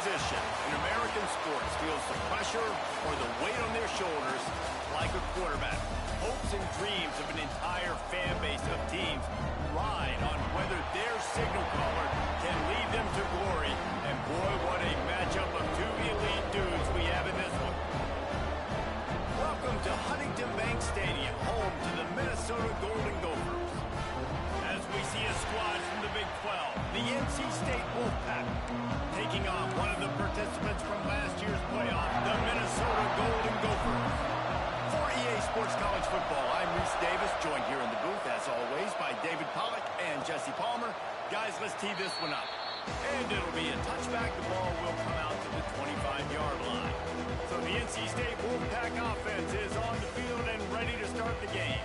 position in American sports feels the pressure or the weight on their shoulders like a quarterback. Hopes and dreams of an entire fan base of teams ride on whether their signal caller can lead them to glory. And boy, what a matchup of two elite dudes we have in this one. Welcome to Huntington Bank Stadium, home to the Minnesota Golden Gophers. As we see a squad from the Big 12, the NC State Wolfpack, taking on one of the participants from last year's playoff, the Minnesota Golden Gophers. For EA Sports College Football, I'm Reese Davis, joined here in the booth, as always, by David Pollack and Jesse Palmer. Guys, let's tee this one up. And it'll be a touchback. The ball will come out to the 25-yard line. So the NC State Wolfpack offense is on the field and ready to start the game.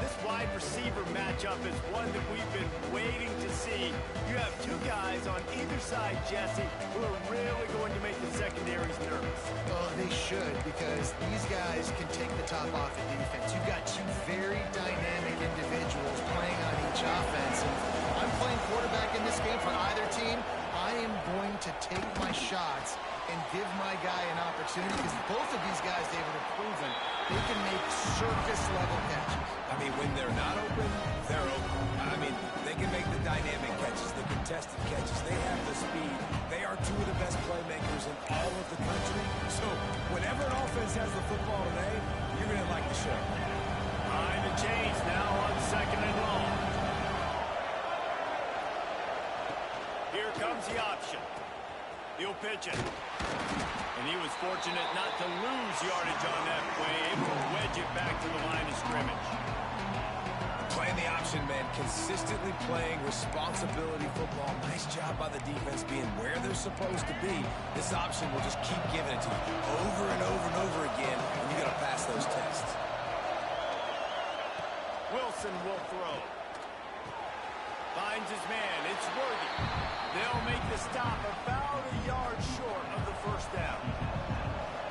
This wide receiver matchup is one that we've been waiting to see. You have two guys on either side, Jesse, who are really going to make the secondaries nervous. Well, they should, because these guys can take the top off the defense. You've got two very dynamic individuals playing on each offense. And I'm playing quarterback in this game for either team. I am going to take my shots and give my guy an opportunity, because both of these guys, David, have proven they can make surface-level catches. I mean, when they're not open, they're open. I mean, they can make the dynamic catches, the contested catches. They have the speed. They are two of the best playmakers in all of the country. So whenever an offense has the football today, you're going to like the show. Behind the chains now on 2nd and long. Here comes the option. He'll pitch it. And he was fortunate not to lose yardage on that play, able to wedge it back to the line of scrimmage. Playing the option, man, consistently playing responsibility football. Nice job by the defense being where they're supposed to be. This option will just keep giving it to you over and over and over again, and you got to pass those tests. Wilson will throw. Finds his man. It's Worthy. They'll make the stop about a yard short of the first down.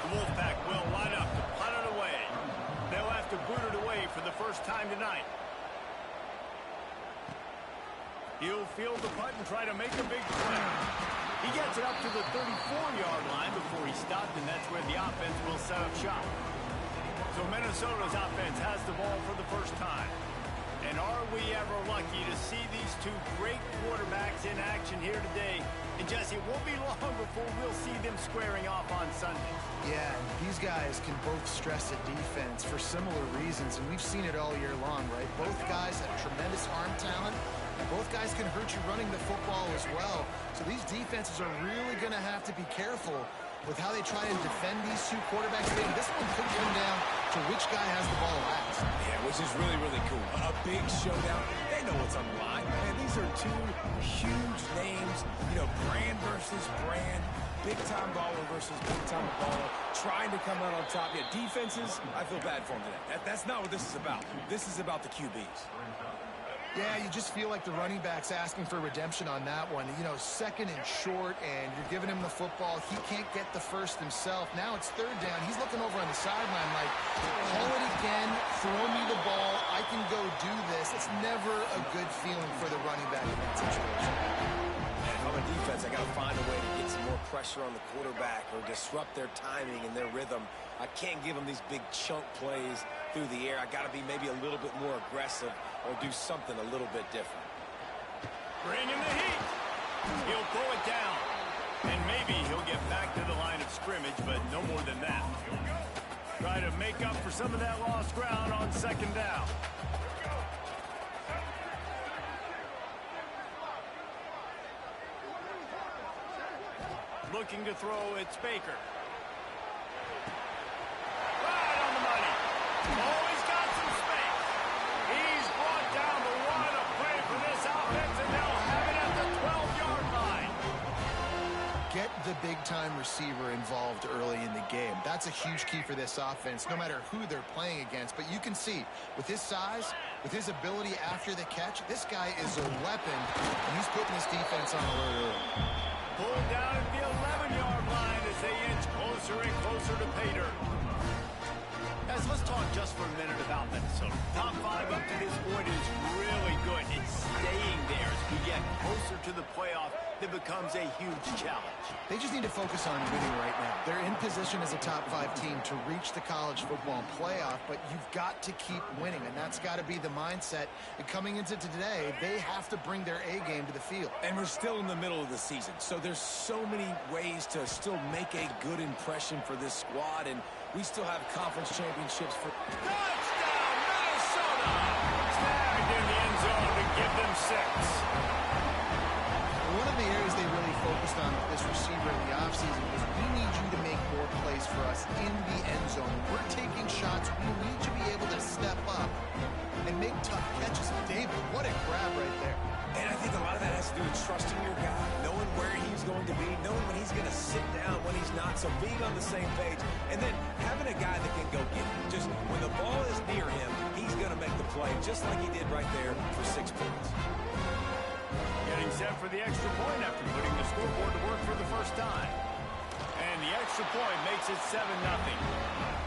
The Wolfpack will line up to punt it away. They'll have to boot it away for the first time tonight. He'll field the punt and try to make a big play. He gets it up to the 34-yard line before he stopped, and that's where the offense will set up shop. So Minnesota's offense has the ball for the first time. And are we ever lucky to see these two great quarterbacks in action here today? And Jesse, it won't be long before we'll see them squaring off on Sunday. Yeah, these guys can both stress a defense for similar reasons, and we've seen it all year long, right? Both guys have tremendous arm talent, and both guys can hurt you running the football as well. So these defenses are really going to have to be careful with how they try and defend these two quarterbacks. This one could come down to which guy has the ball last. Yeah, which is really, really cool. A big showdown. They know what's on the line. Man, these are two huge names. You know, brand versus brand. Big-time baller versus big-time baller. Trying to come out on top. Yeah, defenses, I feel bad for them today. That's not what this is about. This is about the QBs. Yeah, you just feel like the running back's asking for redemption on that one. You know, 2nd and short, and you're giving him the football. He can't get the first himself. Now it's 3rd down. He's looking over on the sideline like, call it again, throw me the ball, I can go do this. It's never a good feeling for the running back in that situation. And on the defense, I got to find a way to get some more pressure on the quarterback or disrupt their timing and their rhythm. I can't give them these big chunk plays through the air. I got to be maybe a little bit more aggressive or do something a little bit different. Bring in the heat. He'll pull it down. And maybe he'll get back to the line of scrimmage, but no more than that. Try to make up for some of that lost ground on 2nd down. Looking to throw, it's Baker. Right on the money. Oh, he's got some space. He's brought down the one of play for this offense, and they'll have it at the 12-yard line. Get the big-time receiver involved early in the game. That's a huge key for this offense, no matter who they're playing against. But you can see, with his size, with his ability after the catch, this guy is a weapon, and he's putting his defense on alert early. Pulled down at the 11-yard line as they inch closer and closer to pay dirt. Guys, let's talk just for a minute about Minnesota. Top 5 up to this point is really good. It's staying there as we get closer to the playoff. That becomes a huge challenge. They just need to focus on winning right now. They're in position as a top 5 team to reach the college football playoff, but you've got to keep winning, and that's got to be the mindset. And coming into today, they have to bring their A game to the field. And we're still in the middle of the season, so there's so many ways to still make a good impression for this squad, and we still have conference championships for... Touchdown, Minnesota! Snagged in the end zone to give them 6. One of the areas they really focused on with this receiver in the offseason was we need you to make more plays for us in the end zone. We're taking shots. We need you to be able to step up and make tough catches. David, what a grab right there. And I think a lot of that has to do with trusting your guy, knowing where he's going to be, knowing when he's going to sit down, when he's not, so being on the same page, and then having a guy that can go get it. Just when the ball is near him, he's going to make the play, just like he did right there for 6 points. Getting set for the extra point after putting the scoreboard to work for the first time. And the extra point makes it 7-0.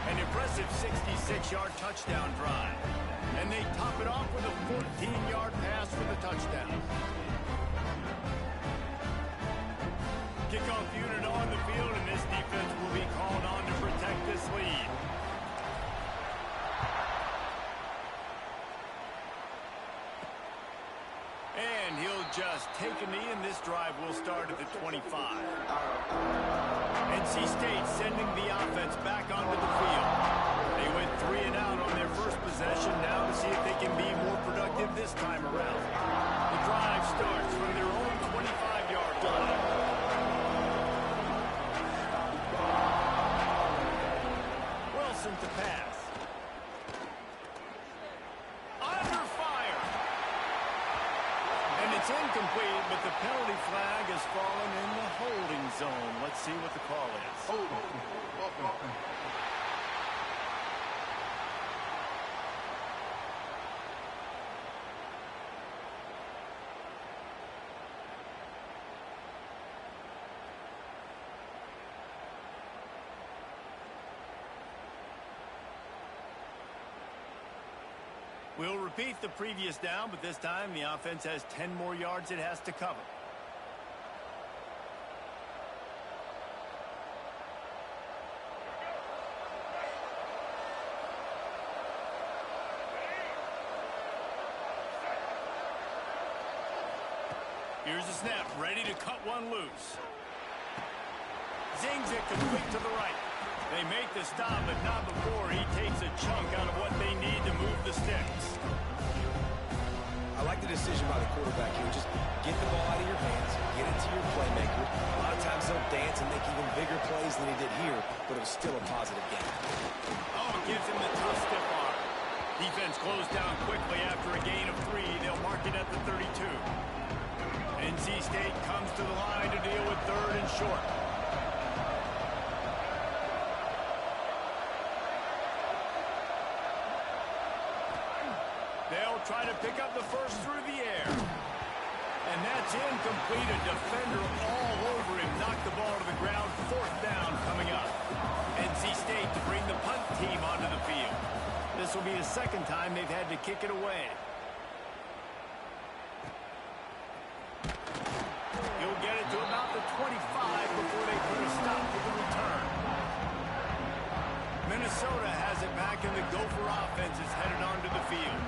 An impressive 66-yard touchdown drive. And they top it off with a 14-yard pass for the touchdown. Kickoff unit on the field, and this defense will be called on to protect this lead. And he'll just take a knee, and this drive will start at the 25. NC State sending the offense back onto the field. They went 3 and out on their first possession, now to see if they can be more productive this time around. The drive starts from their own 25-yard line. Wilson to pass. Under fire. And it's incomplete, but the penalty flag has fallen in the holding zone. Let's see what the call is. We'll repeat the previous down, but this time the offense has 10 more yards it has to cover. Here's the snap, ready to cut one loose. Zings it complete to the right. They make the stop, but not before he takes a chunk out of what they need to move the sticks. I like the decision by the quarterback here. Just get the ball out of your hands, get it to your playmaker. A lot of times he'll dance and make even bigger plays than he did here, but it was still a positive game. Oh, it gives him the tough stiff arm. Defense closed down quickly after a gain of 3. They'll mark it at the 32. NC State comes to the line to deal with 3rd and short. They'll try to pick up the first through the air. And that's incomplete. A defender all over him. Knocked the ball to the ground. 4th down coming up. NC State to bring the punt team onto the field. This will be the 2nd time they've had to kick it away. He'll get it to about the 25 before they put a stop to the return. Minnesota has it back, and the Gopher offense is headed onto the field.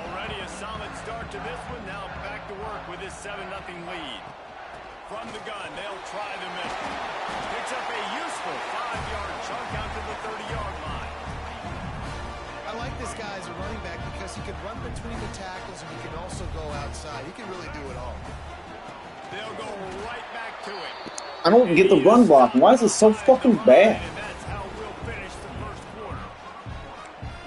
Already a solid start to this one. Now back to work with this 7-0 lead. From the gun, they'll try the middle. Picks up a useful 5-yard chunk out to the 30-yard line. I like this guy as a running back because he can run between the tackles and he can also go outside. He can really do it all. They'll go right back to it. I don't get the run block. Why is it so fucking bad? And that's how we'll finish the first quarter.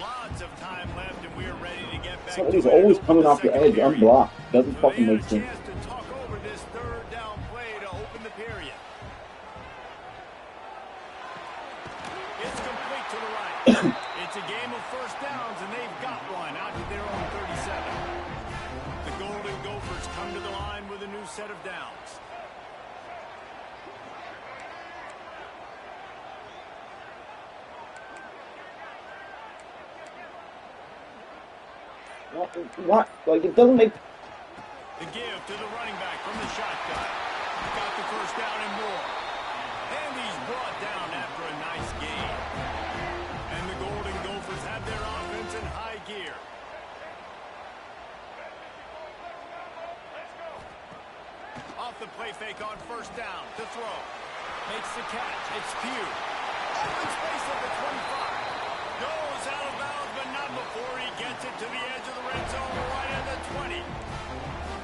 Lots of time left, and we're ready to get back. Somebody's always coming off the edge unblocked. Doesn't fucking make sense. Chance to talk over this 3rd down play to open the period. It's complete to the right. It's a game of first downs, and they've got one out to their own 37. The Golden Gophers come to the line with a new set of downs. What? Like, it doesn't make... The give to the running back from the shotgun. Got the first down and more. And he's brought down after a nice gain. And the Golden Gophers have their offense in high gear. Off the play fake on first down to throw. Makes the catch. It's Pugh. Open space at the 25. Goes out of bounds, but not before he gets it to the edge of the red zone right at the 20.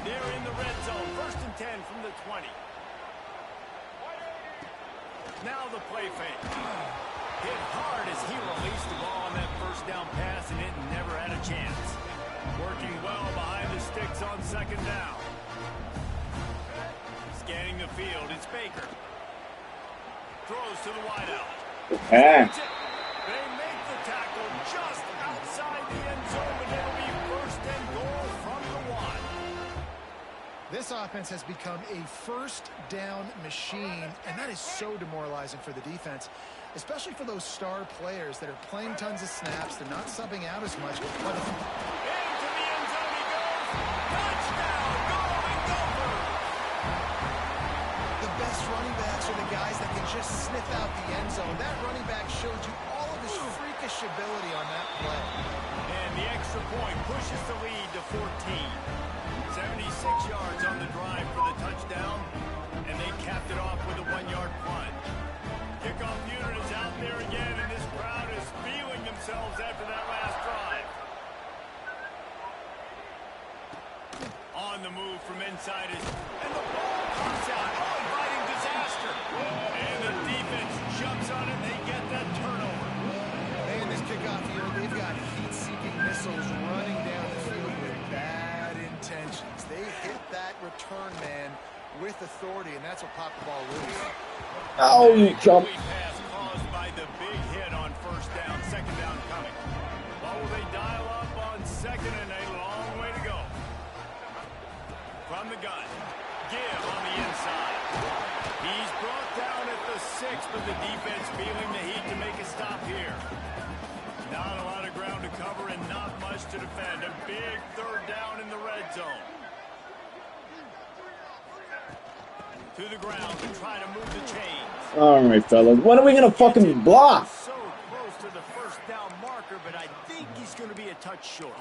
They're in the red zone. 1st and 10 from the 20. Now the play fake. Hit hard as he released the ball on that first down pass, and it never had a chance. Working well behind the sticks on 2nd down. Scanning the field, it's Baker. Throws to the wideout. Ah. They make the tackle just outside the end zone, but it'll be 1st and goal from the 1. This offense has become a first down machine, and that is so demoralizing for the defense, especially for those star players that are playing tons of snaps. They're not subbing out as much. Into the end zone he goes. Touchdown, Golden Gophers! The best running backs are the guys that can just sniff out the end zone. That running back showed you all of his freakish ability on that play. And the extra point pushes the lead to 14. 76 yards on the drive for the touchdown, and they capped it off with a 1-yard punt. Kickoff unit is out there again, and this crowd is feeling themselves after that last drive. On the move from inside is, and the ball comes out. Oh, inviting disaster. And the defense jumps on it, and they get that turnover. Hey, in this kickoff unit, they've got heat-seeking missiles running down the field with bad intentions. They hit that return man with authority, and that's what popped the ball loose. Oh, you jump. Pass caused by the big hit on 1st down, 2nd down coming. What will they dial up on 2nd and a long way to go? From the gun, give on the inside. He's brought down at the 6, but the defense feeling the heat to make a stop here. Not a lot of ground to cover and not much to defend. A big 3rd down in the red zone. To the ground to try to move the chains. All right, fellas. When are we going to fucking block? So close to the 1st down marker, but I think he's going to be a touch short.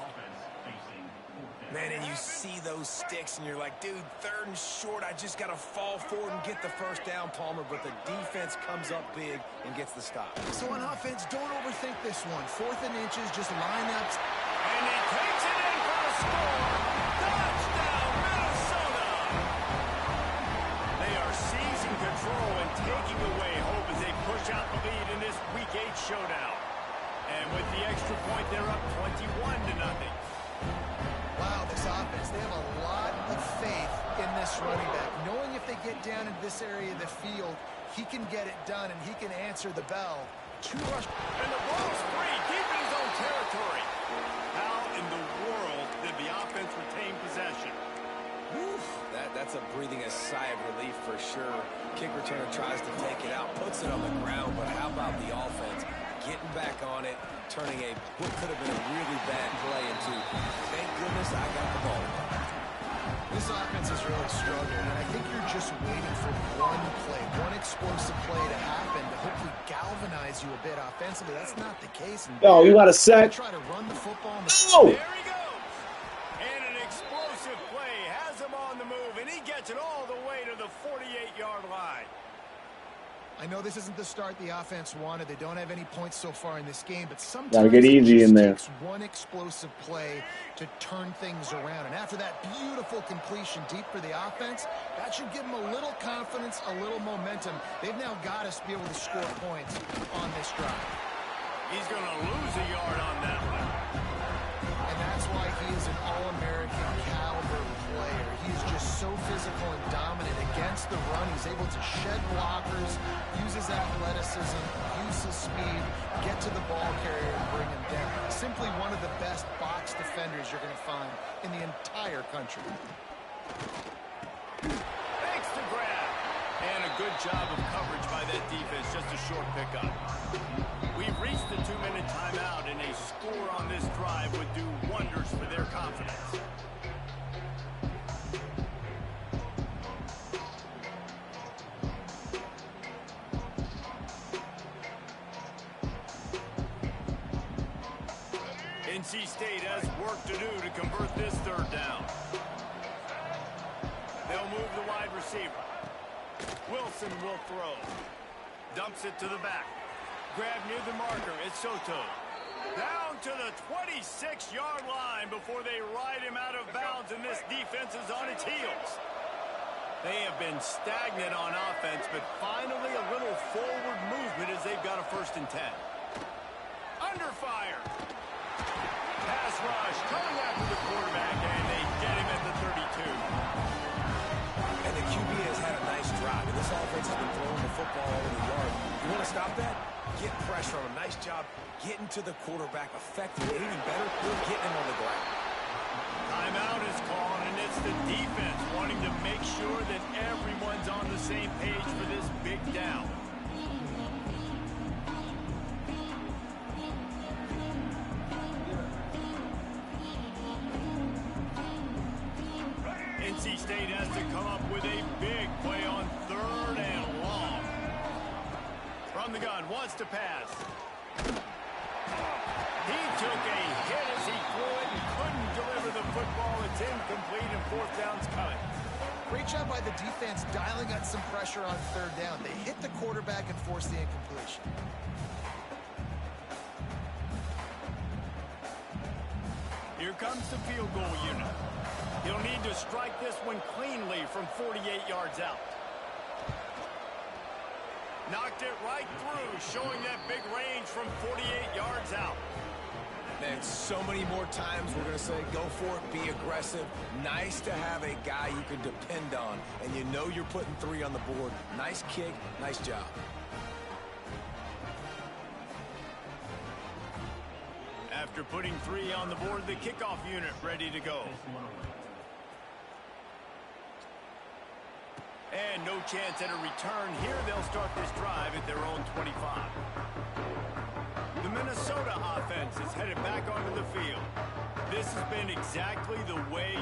Man, and you see those sticks, and you're like, dude, 3rd and short, I just got to fall forward and get the 1st down, Palmer, but the defense comes up big and gets the stop. So on offense, don't overthink this one. 4th and inches, just line up. And he takes it in for a score. Touchdown, Minnesota! They are seizing control and taking away hope as they push out the lead in this Week 8 showdown. And with the extra point, they're up 21-0. Wow, this offense, they have a lot of faith in this running back. Knowing if they get down into this area of the field, he can get it done and he can answer the bell. 2 rush. And the ball's free, deep in his own territory. How in the world did the offense retain possession? That's a breathing a sigh of relief for sure. Kick returner tries to take it out, puts it on the ground, but how about the offense getting back on it, turning what could have been a really bad play into, thank goodness I got the ball. This offense has really struggled, and I think you're just waiting for one play, one explosive play to happen to hopefully galvanize you a bit offensively. That's not the case. Oh, you got a sack. Try to run the football. Oh! There he goes. And an explosive play has him on the move, and he gets it all the way to the 48-yard line. I know this isn't the start the offense wanted. They don't have any points so far in this game, but sometimes Gotta get easy in there. It takes one explosive play to turn things around. And after that beautiful completion deep for the offense, that should give them a little confidence, a little momentum. They've now got us to be able to score points on this drive. He's going to lose a yard on that one. And that's why he is an All-American caliber player. He is just so physical and dominant against the run. He's able to shed blockers, use his athleticism, use his speed, get to the ball carrier and bring him down. Simply one of the best box defenders you're going to find in the entire country. Thanks to grab. And a good job of coverage by that defense, just a short pickup. We've reached the 2-minute timeout, and a score on this drive would do wonders for their confidence. NC State has work to do to convert this third down. They'll move the wide receiver. Wilson will throw. Dumps it to the back. Grab near the marker. It's Soto. Down to the 26-yard line before they ride him out of bounds, and this defense is on its heels. They have been stagnant on offense, but finally a little forward movement as they've got a 1st and 10. Under fire. Pass rush coming after the quarterback, and they get him at the 32. And the QB has had a nice drive, and this offense has been throwing the football over the yard. You want to stop that? Get pressure on him. Nice job getting to the quarterback effectively. And even better, you're getting him on the ground. Timeout is called, and it's the defense wanting to make sure that everyone's on the same page for this big down. NC State has to come up with a big play on 3rd and long. From the gun, wants to pass. He took a hit as he threw it and couldn't deliver the football. It's incomplete, and 4th down's coming. Great job by the defense dialing up some pressure on 3rd down. They hit the quarterback and forced the incompletion. Here comes the field goal unit. He'll need to strike this one cleanly from 48 yards out. Knocked it right through, showing that big range from 48 yards out. Man, so many more times we're going to say, go for it, be aggressive. Nice to have a guy you can depend on, and you know you're putting 3 on the board. Nice kick, nice job. After putting 3 on the board, the kickoff unit ready to go. And no chance at a return here. They'll start this drive at their own 25. The Minnesota offense is headed back onto the field. This has been exactly the way...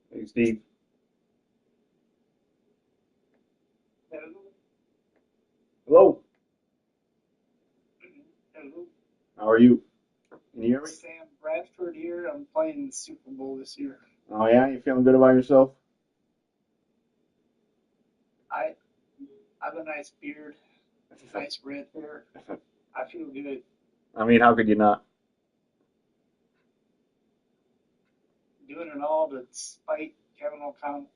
Hey, Steve. Hello. Hello. How are you? Can you hear me? Sam Bradford here. I'm playing the Super Bowl this year. Oh, yeah? You feeling good about yourself? I have a nice beard, nice red hair. I feel good. I mean, how could you not? Doing it all to spite Kevin O'Connell.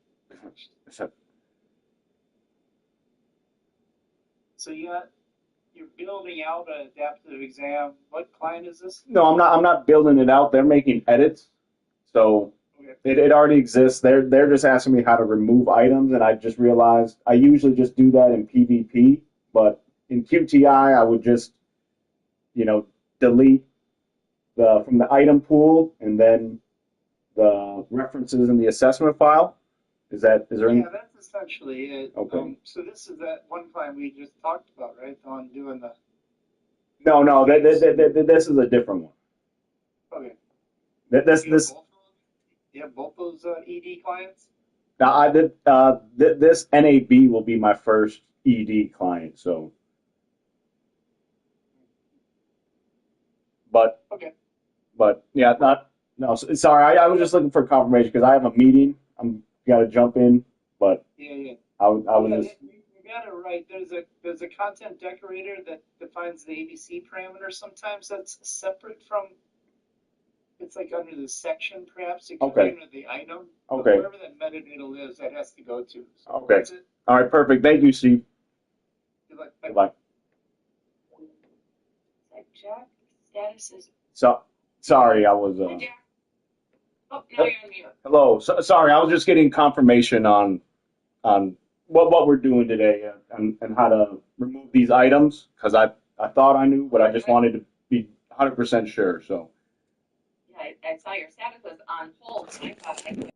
So you're building out an adaptive exam. What client is this? No, I'm not building it out. They're making edits. So Okay. it already exists. They're just asking me how to remove items, and I just realized I usually just do that in PvP, but in QTI I would just, delete from the item pool and then the references in the assessment file. Is there any? Yeah, that's essentially it. Okay. So this is that one client we just talked about, right? The one doing the... No, this is a different one. Okay. This. You have both those ED clients? Now I did. This NAB will be my first ED client. So, but Okay. yeah, No, sorry. I was just looking for confirmation because I have a meeting. I'm got to jump in, but Yeah. I was just. You got it right. There's a content decorator that defines the ABC parameter. Sometimes that's separate from. It's like under the section, perhaps. It could be Okay. under the item. Okay. But wherever that metadata is, that has to go to. So Okay. that's it. All right. Perfect. Thank you, Steve. Good luck. Goodbye. Jack, status is. So sorry, I was. Hi, Jack. Oh, now you're on mute. Hello. Sorry, I was just getting confirmation on what we're doing today and how to remove these items because I thought I knew, but I just wanted to be 100% sure. So. Yeah, I saw your status was on hold. And I thought I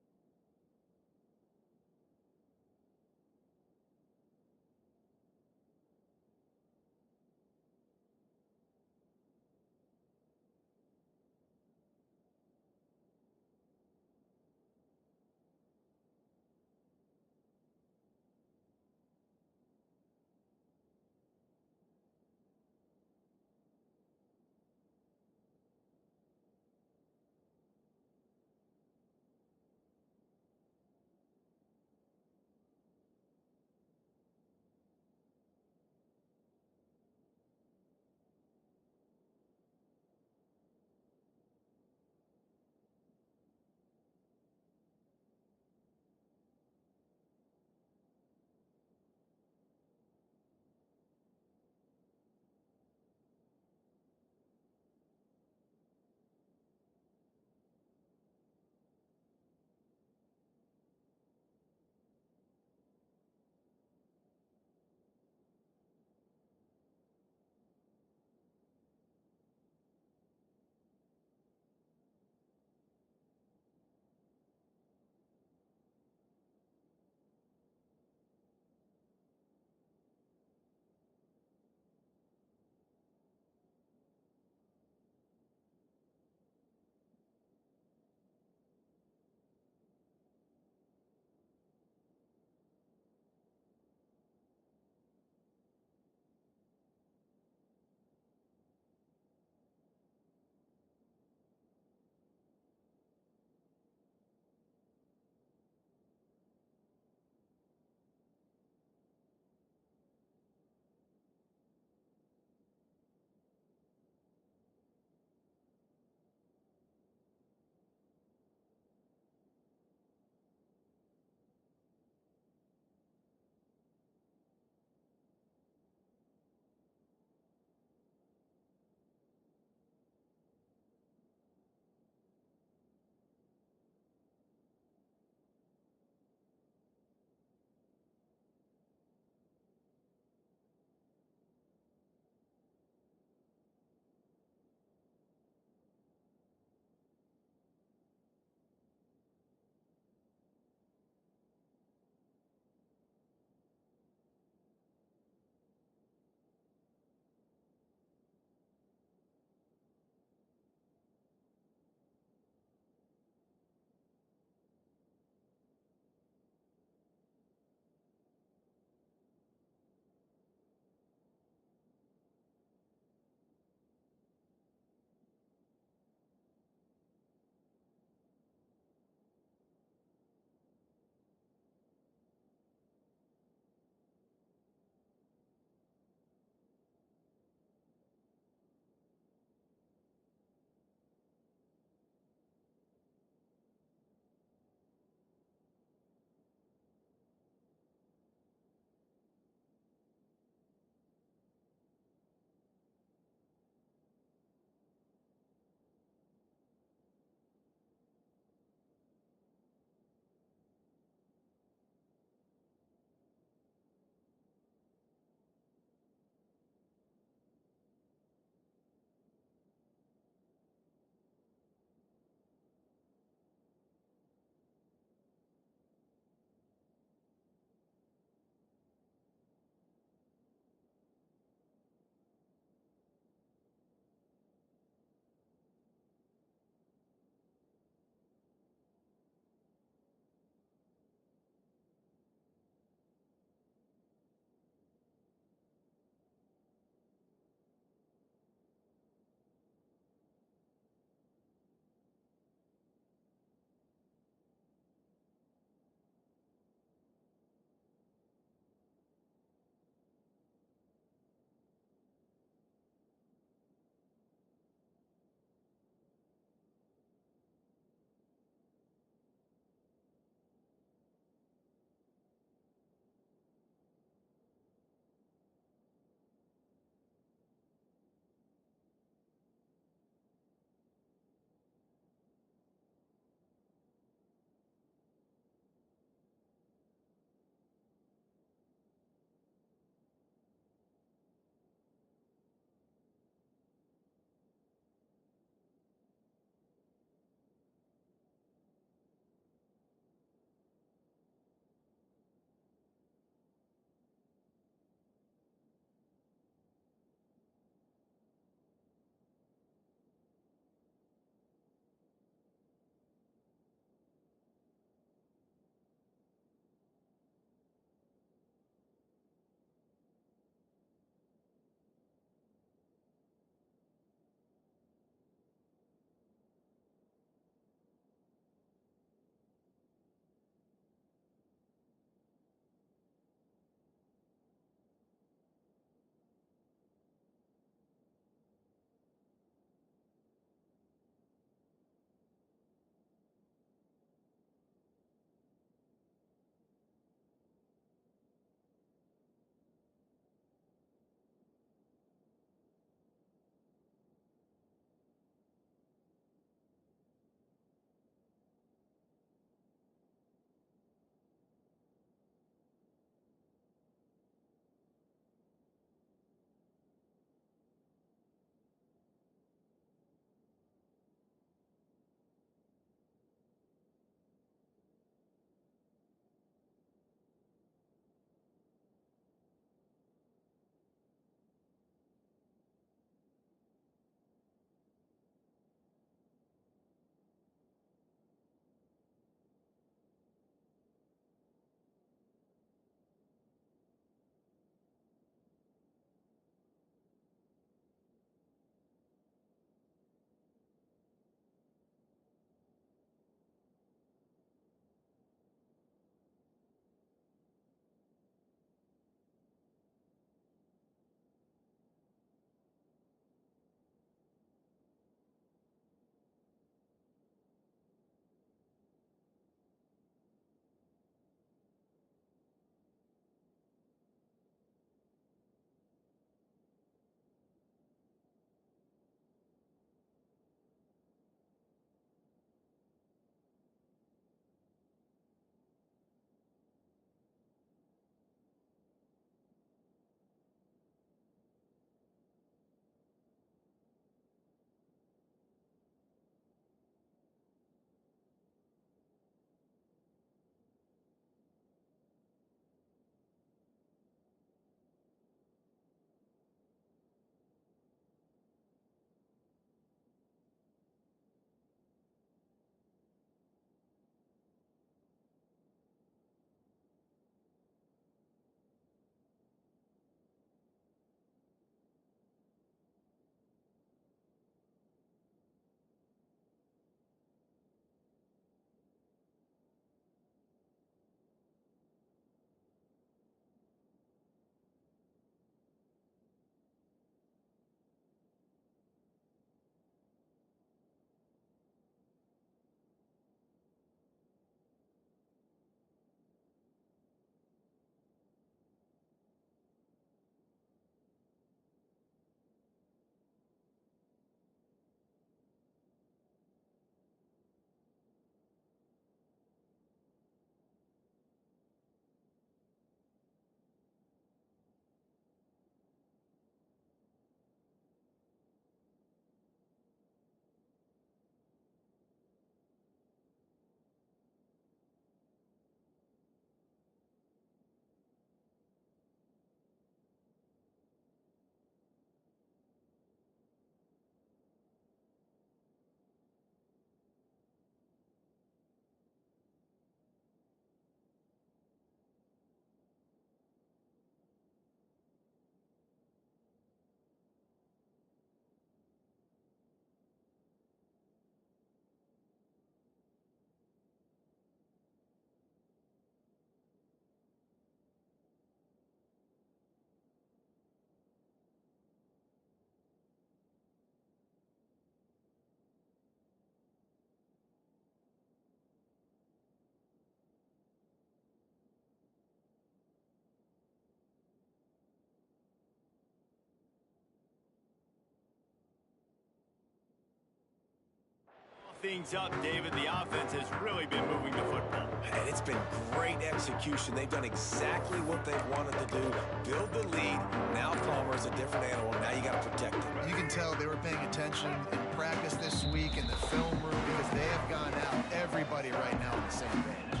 things up, David. The offense has really been moving the football. And it's been great execution. They've done exactly what they've wanted to do. Build the lead. Now Palmer's a different animal. Now you got to protect him. You can tell they were paying attention in practice this week in the film room because they have gone out, everybody right now on the same page.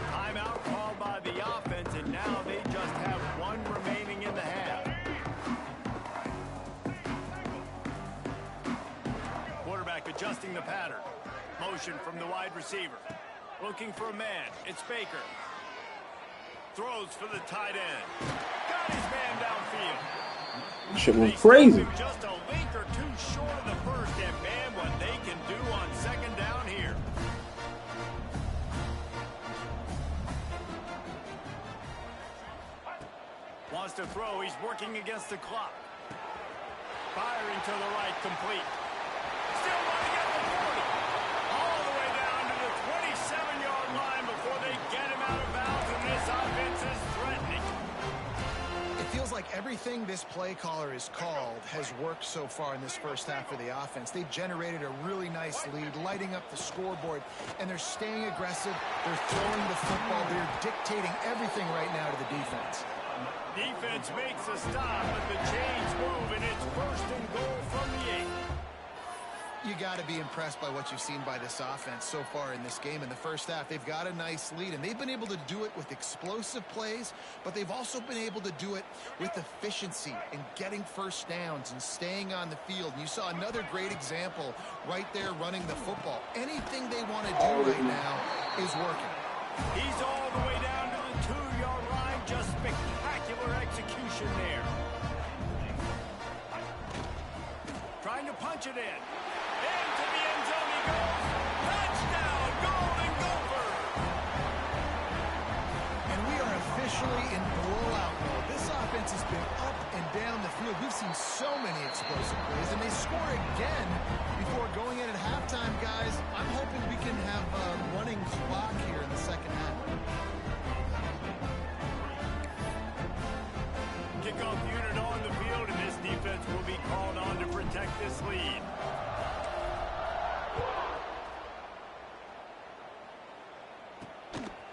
Timeout called by the offense, and now they just have one remaining in the half. Quarterback adjusting the pattern. Motion from the wide receiver. Looking for a man. It's Baker. Throws for the tight end. Got his man downfield. Shit was crazy. Just a link or two short of the first, and man, what they can do on second down here. Wants to throw. He's working against the clock. Firing to the right, complete. Still running at the 40. All the way down to the 27-yard line before they get him out of bounds, and this offense is threatening. It feels like everything this play caller has called has worked so far in this first half of the offense. They've generated a really nice lead, lighting up the scoreboard, and they're staying aggressive. They're throwing the football. They're dictating everything right now to the defense. Defense makes a stop, but the chains move, and it's first and goal from the 8. You got to be impressed by what you've seen by this offense so far in this game. In the first half, they've got a nice lead, and they've been able to do it with explosive plays, but they've also been able to do it with efficiency and getting first downs and staying on the field. And you saw another great example right there running the football. Anything they want to do right now is working. He's all the way down to the 2-yard line. Just spectacular execution there. Trying to punch it in. Into the end zone he goes. Touchdown, Golden Gopher. And we are officially in blowout mode. This offense has been up and down the field. We've seen so many explosive plays, and they score again before going in at halftime, guys. I'm hoping we can have a running clock here in the second half. Kickoff unit on the field, and this defense will be called on to protect this lead.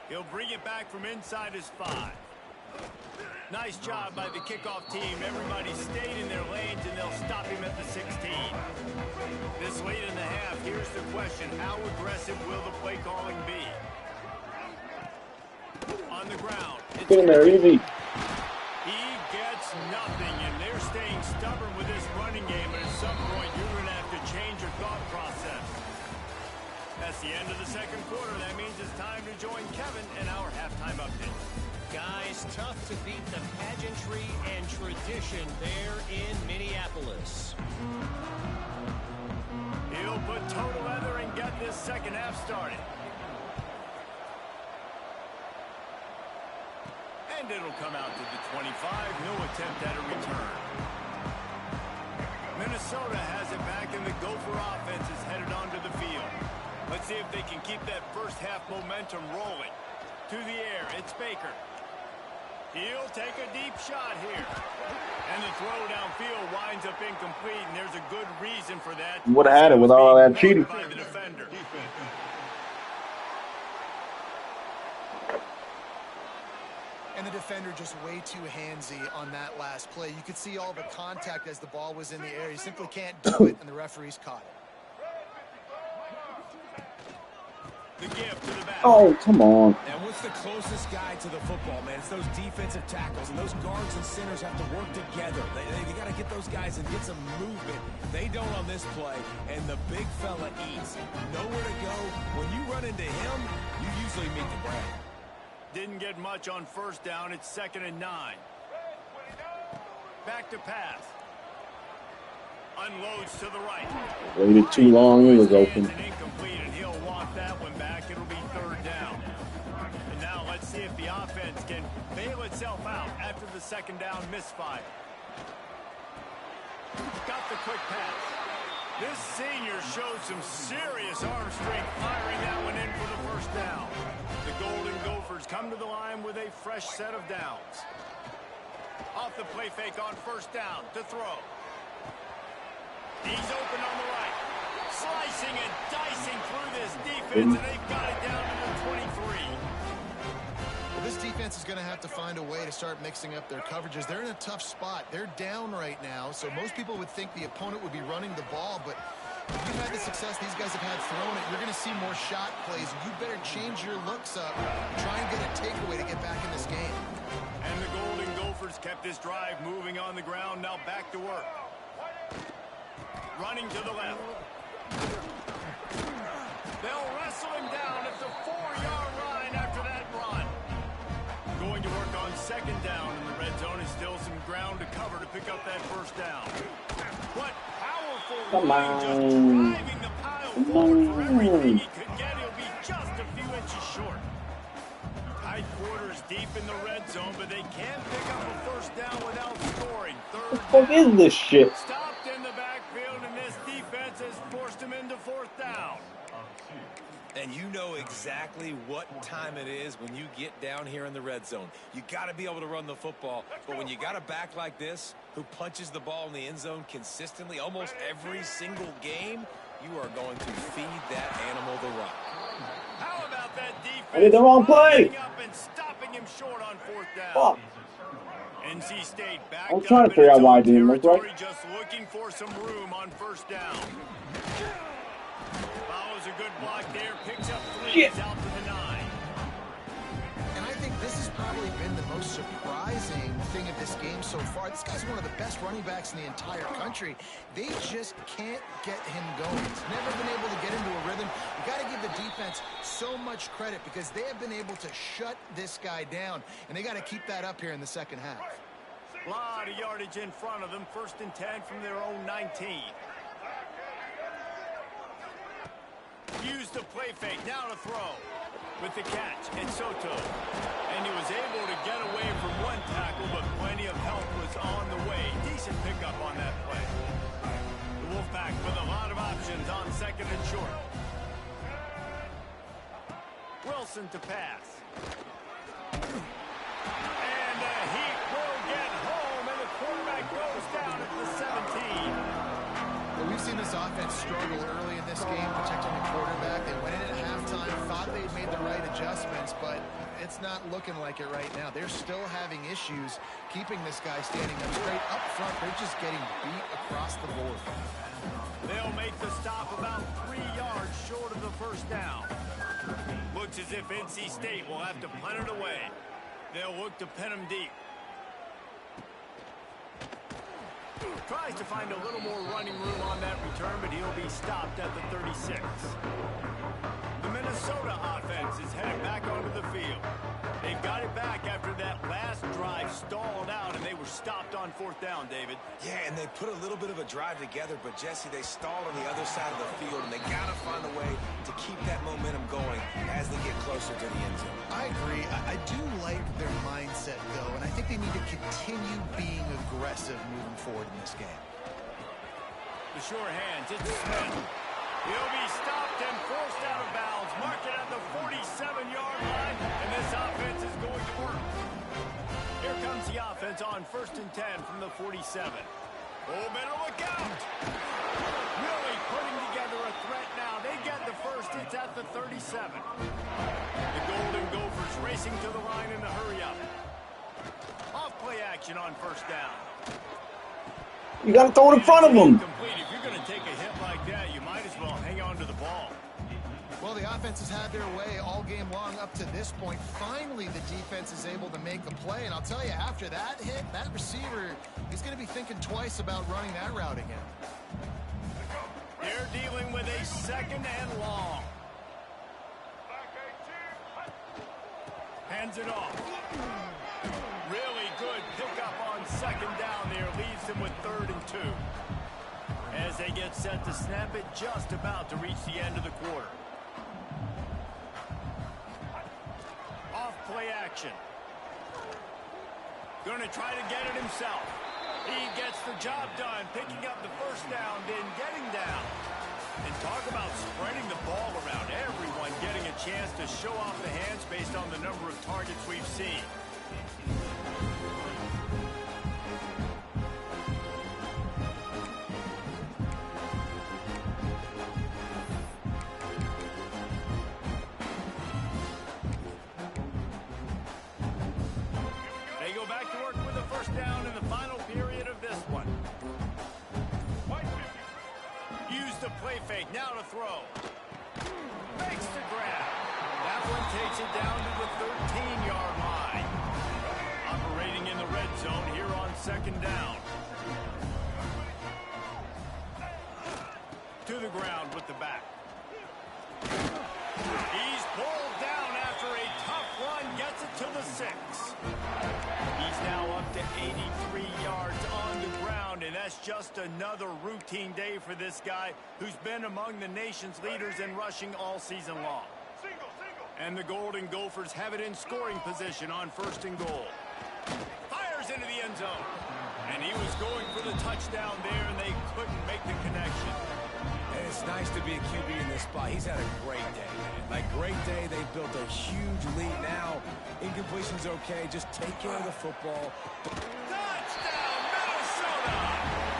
He'll bring it back from inside his 5. Nice job by the kickoff team. Everybody stayed in their lanes, and they'll stop him at the 16. This late in the half, here's the question. How aggressive will the play calling be? On the ground. Get in there, easy. He gets nothing, and they're staying stubborn with this running game, but at some point you're going to have to change your thought process. That's the end of the second quarter. That means it's time to join Kevin in our halftime update. Guys, tough to beat the pageantry and tradition there in Minneapolis. He'll put toe to leather and get this second half started. And it'll come out to the 25. No attempt at a return. Minnesota has it back, and the Gopher offense is headed onto the field. Let's see if they can keep that first half momentum rolling. To the air, it's Baker. He'll take a deep shot here. And the throw downfield winds up incomplete, and there's a good reason for that. Would have had it with all that cheating. By the defender. And the defender just way too handsy on that last play. You could see all the contact as the ball was in the air. You simply can't do it, and the referees caught it. The gift to the back. Oh, come on. And what's the closest guy to the football, man? It's those defensive tackles, and those guards and centers have to work together. They got to get those guys and get some movement. They don't on this play, and the big fella eats. Nowhere to go. When you run into him, you usually meet the ground. Didn't get much on first down. It's 2nd and 9. Back to pass. Unloads to the right. Waited too long. It was open. Incomplete, and he'll walk that one back. It'll be 3rd down. And now let's see if the offense can bail itself out after the 2nd down misfire. Got the quick pass. This senior showed some serious arm strength firing that one in for the 1st down. The Golden Gophers come to the line with a fresh set of downs. Off the play fake on 1st down to throw. He's open on the right. Slicing and dicing through this defense, and they've got it down to the 23. This defense is going to have to find a way to start mixing up their coverages. They're in a tough spot. They're down right now, so most people would think the opponent would be running the ball, but if you've had the success these guys have had throwing it, you're going to see more shot plays. You better change your looks up and try and get a takeaway to get back in this game. And the Golden Gophers kept this drive moving on the ground. Now back to work. Running to the left. They'll wrestle him down at the 4-yard line after that run. Going to work on second down in the red zone. Is still some ground to cover to pick up that first down. What powerful running, just driving the pile forward for everything he could get. He'll be just a few inches short. Tight quarters deep in the red zone, but they can't pick up a first down without scoring. Third down. What is this shit? Stopped in the backfield, and this defense has forced him into fourth down. And you know exactly what time it is when you get down here in the red zone. You got to be able to run the football. But when you got a back like this who punches the ball in the end zone consistently almost every single game, you are going to feed that animal the rock. How about that defense? I did the wrong play. Up and stopping him short on fourth down. Fuck. NC State backed I was trying up to figure in out why I its own didn't look territory, right. just looking for some room on first down. Follows a good block there, picks up 3, Shit. out to the 9. And I think this has probably been the most surprising thing of this game so far. This guy's one of the best running backs in the entire country. They just can't get him going. He's never been able to get into a rhythm. You got to give the defense so much credit because they have been able to shut this guy down, and they got to keep that up here in the second half. A lot of yardage in front of them. 1st and 10 from their own 19. Use the play fake, now to throw. With the catch, it's Soto. And he was able to get away from one tackle, but plenty of help was on the way. Decent pickup on that play. The Wolfpack with a lot of options on second and short. Wilson to pass. And the Heat will get home, and the quarterback goes down at the 17. Well, we've seen this offense struggle early in this game, protecting the quarterback. They went in at halftime, thought they'd made the right adjustments, but it's not looking like it right now. They're still having issues keeping this guy standing up straight up front. They're just getting beat across the board. They'll make the stop about 3 yards short of the first down. Looks as if NC State will have to punt it away. They'll look to pin him deep. Tries to find a little more running room on that return, but he'll be stopped at the 36. The Minnesota offense is headed back onto the field. They've got it back after that last drive stalled out, and they were stopped on fourth down, David. Yeah, and they put a little bit of a drive together, but Jesse, they stalled on the other side of the field, and they got to find a way to keep that momentum going as they get closer to the end zone. I agree. I do like their mindset, though, and I think they need to continue being aggressive moving forward in this game. The sure hands, it's Smith. He'll be stopped and forced out of bounds. Mark it at the 47-yard line, and this offense is going to work. Here comes the offense on 1st and 10 from the 47. Oh, better look out. Really putting together a threat now. They get the first. It's at the 37. The Golden Gophers racing to the line in a hurry-up. Off play action on first down. You got to throw it in front of them. If you're going to take a hit like that, you might as well hang on to the ball. Well, the offense has had their way all game long up to this point. Finally, the defense is able to make a play. And I'll tell you, after that hit, that receiver, he's going to be thinking twice about running that route again. They're dealing with a 2nd and long. Hands it off. Really good pickup on 2nd down there. Leaves them with 3rd and 2. As they get set to snap it, just about to reach the end of the quarter. Off play action. Going to try to get it himself. He gets the job done, picking up the first down, then getting down. And talk about spreading the ball around. Everyone getting a chance to show off the hands based on the number of targets we've seen. Play fake, now to throw. Makes the grab. That one takes it down to the 13-yard line. Operating in the red zone here on second down. To the ground with the back. He's pulled down after a tough run, gets it to the 6. He's now up to 83 yards on the ground, and that's just another routine day for this guy who's been among the nation's leaders in rushing all season long. And the Golden Gophers have it in scoring position on 1st and goal. Fires into the end zone. And he was going for the touchdown there, and they couldn't make the connection. And it's nice to be a QB in this spot. He's had a great day, man. Like, great day. They built a huge lead. Now, incompletion's okay. Just take care of the football. Touchdown, Minnesota!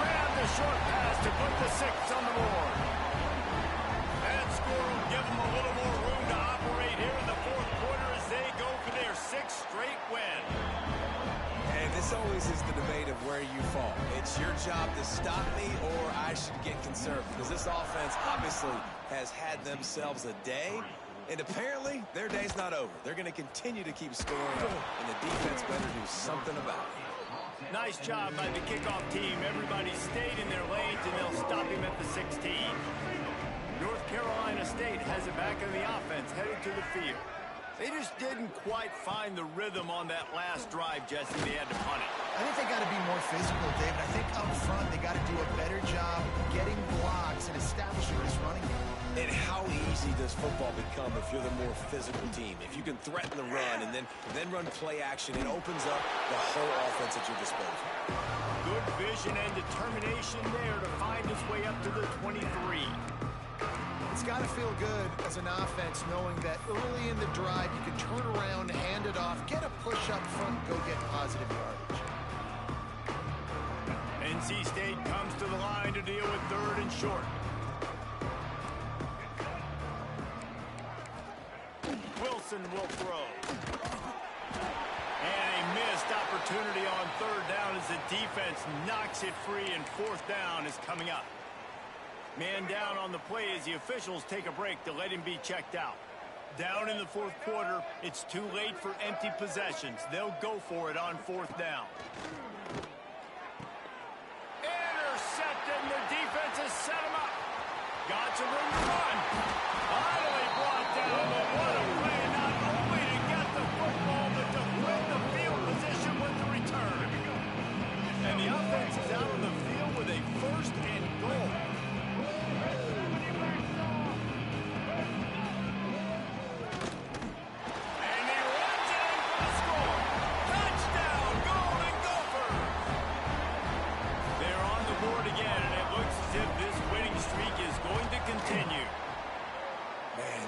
Grab the short pass to put the 6 on the board. That score will give them a little more room to operate here in the 4th quarter as they go for their 6th straight win. And this always is the debate of where you fall. It's your job to stop me, or I should get conservative. Because this offense obviously has had themselves a day, and apparently their day's not over. They're going to continue to keep scoring, and the defense better do something about it. Nice job by the kickoff team. Everybody stayed in their lanes, and they'll stop him at the 16. North Carolina State has it back on the offense, headed to the field. They just didn't quite find the rhythm on that last drive, Jesse. They had to punt it. I think they got to be more physical, David. I think up front they got to do a better job getting blocks and establishing this running game. And how easy does football become if you're the more physical team? If you can threaten the run and then run play action, it opens up the whole offense at your disposal. Good vision and determination there to find his way up to the 23. It's got to feel good as an offense knowing that early in the drive you can turn around, hand it off, get a push up front, go get positive yardage. NC State comes to the line to deal with 3rd and short. Wilson will throw. And a missed opportunity on 3rd down as the defense knocks it free, and 4th down is coming up. Man down on the play as the officials take a break to let him be checked out. Down in the 4th quarter, it's too late for empty possessions. They'll go for it on 4th down. Intercepted, and the defense has set him up. Got some room to run. Finally brought down, but what a play, not only to get the football, but to win the field position with the return. And the offense is out on the field with a 1st and goal.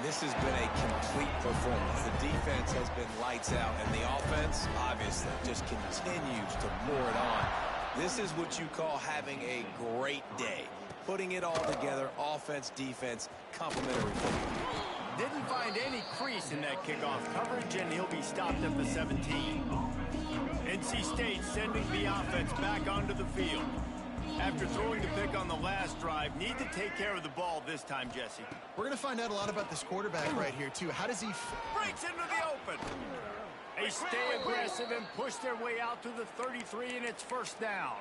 This has been a complete performance. The defense has been lights out, and the offense, obviously, just continues to pour it on. This is what you call having a great day. Putting it all together, offense, defense, complementary football. Didn't find any crease in that kickoff coverage, and he'll be stopped at the 17. NC State sending the offense back onto the field. After throwing the pick on the last drive, need to take care of the ball this time, Jesse. We're going to find out a lot about this quarterback right here, too. How does he... Breaks into the open. They stay aggressive and push their way out to the 33, and it's 1st down.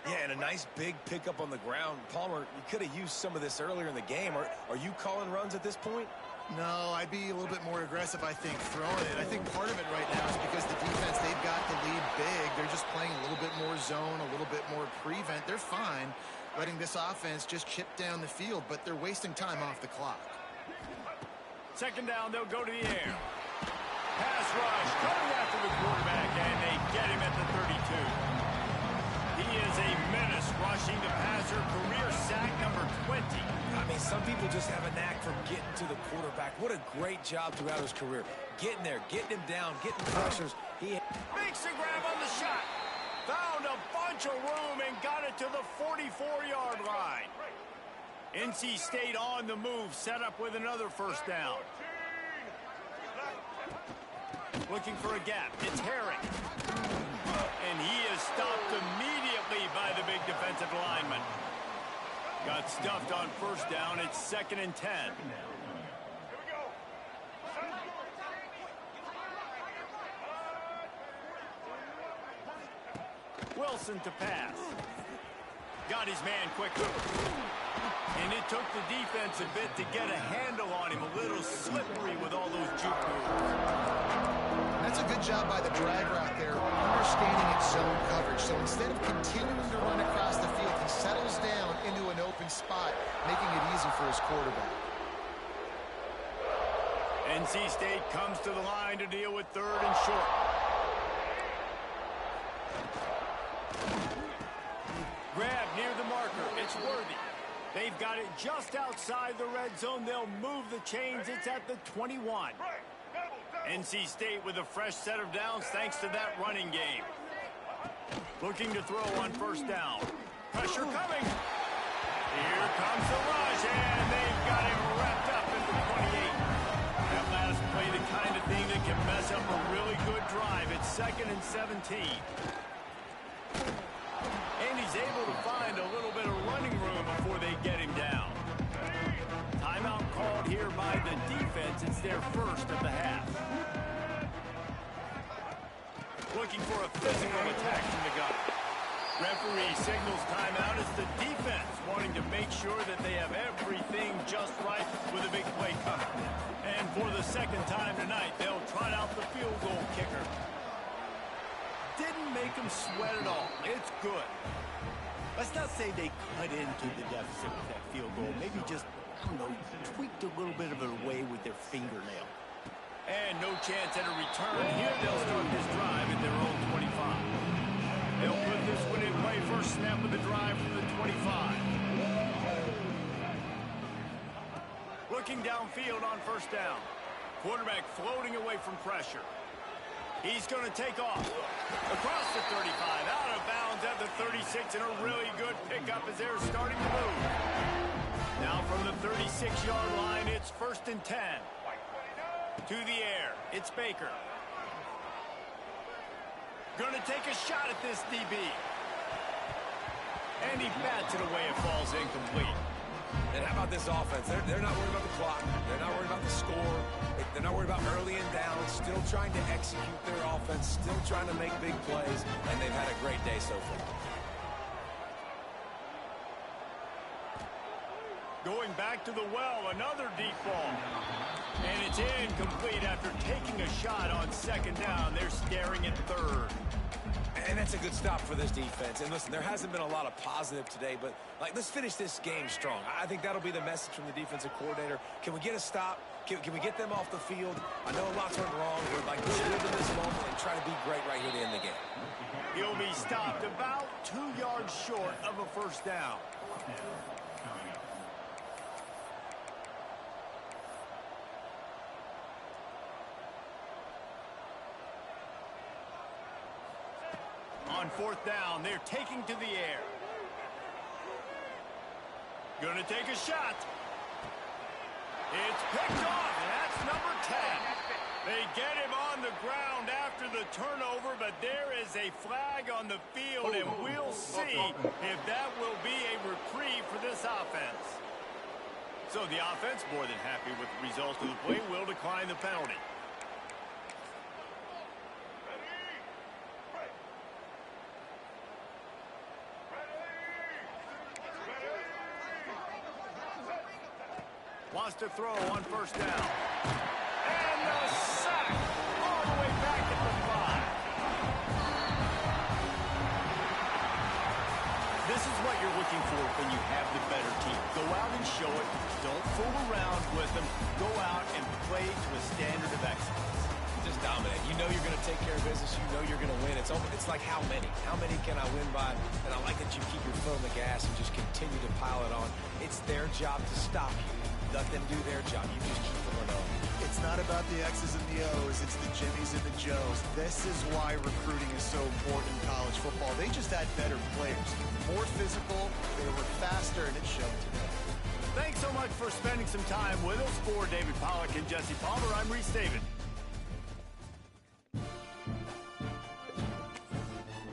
Yeah, and a nice big pickup on the ground. Palmer, you could have used some of this earlier in the game. Are you calling runs at this point? No, I'd be a little bit more aggressive, I think, throwing it. I think part of it right now is because the defense, they've got the lead big. They're just playing a little bit more zone, a little bit more prevent. They're fine letting this offense just chip down the field, but they're wasting time off the clock. 2nd down, they'll go to the air. Pass rush, coming after the quarterback, and they get him at the 32. He is a menace rushing the passer, career sack number 20. I mean, some people just have a knack for getting to the quarterback. What a great job throughout his career. Getting there, getting him down, getting pressures. He makes the grab on the shot. Found a bunch of room and got it to the 44-yard line. NC State on the move, set up with another 1st down. Looking for a gap. It's Herring. And he is stopped immediately by the big defensive lineman. Got stuffed on first down. It's 2nd and 10. Wilson to pass. Got his man quickly. And it took the defense a bit to get a handle on him. A little slippery with all those juke moves. That's a good job by the driver out there, understanding its zone coverage. So instead of continuing to run across the field, he settles down into an open spot, making it easy for his quarterback. NC State comes to the line to deal with 3rd and short. Grab near the marker. It's Worthy. They've got it just outside the red zone. They'll move the chains. It's at the 21. NC State with a fresh set of downs thanks to that running game. Looking to throw on first down. Pressure coming. Here comes the rush, and they've got him wrapped up at the 28. That last play, the kind of thing that can mess up a really good drive. It's 2nd and 17. And he's able to find a little bit of running room before they get him down. Timeout called here by the defense. It's their first of the half. Looking for a physical attack from the gun. Referee signals timeout as the defense wanting to make sure that they have everything just right with a big play coming. And for the 2nd time tonight, they'll trot out the field goal kicker. Didn't make them sweat at all. It's good. Let's not say they cut into the deficit with that field goal. Maybe just, I don't know, tweaked a little bit of it away with their fingernail. And no chance at a return. Here they'll start this drive at their own 25. They'll put this one in play. First snap of the drive from the 25. Looking downfield on first down. Quarterback floating away from pressure. He's going to take off. Across the 35, out of bounds at the 36, and a really good pickup as they're starting to move. Now from the 36-yard line, it's 1st and 10. To the air, it's Baker. Going to take a shot at this DB. And he bats it away. It falls incomplete. And how about this offense? They're not worried about the clock. They're not worried about the score. They're not worried about early and down. Still trying to execute their offense. Still trying to make big plays. And they've had a great day so far. Going back to the well, another deep ball. And it's incomplete after taking a shot on 2nd down. They're staring at 3rd. And that's a good stop for this defense. And listen, there hasn't been a lot of positive today, but let's finish this game strong. I think that'll be the message from the defensive coordinator. Can we get a stop? Can we get them off the field? I know a lot's went wrong, but let's live in this moment and try to be great right here to end the game. He'll be stopped about 2 yards short of a first down. On 4th down, they're taking to the air. Gonna take a shot. It's picked off, and that's number 10. They get him on the ground after the turnover, but there is a flag on the field, and we'll see if that will be a reprieve for this offense. So the offense, more than happy with the result of the play, will decline the penalty. Wants to throw on first down. And the sack all the way back at the 5. This is what you're looking for when you have the better team. Go out and show it. Don't fool around with them. Go out and play to a standard of excellence. Just dominate. You know you're going to take care of business. You know you're going to win. It's like how many? How many can I win by? And I like that you keep your foot on the gas and just continue to pile it on. It's their job to stop you. Let them do their job. You just keep them on. It's not about the X's and the O's. It's the Jimmies and the Joes. This is why recruiting is so important in college football. They just had better players. More physical. They were faster, and it showed today. Thanks so much for spending some time with us. For David Pollack and Jesse Palmer, I'm Reese David.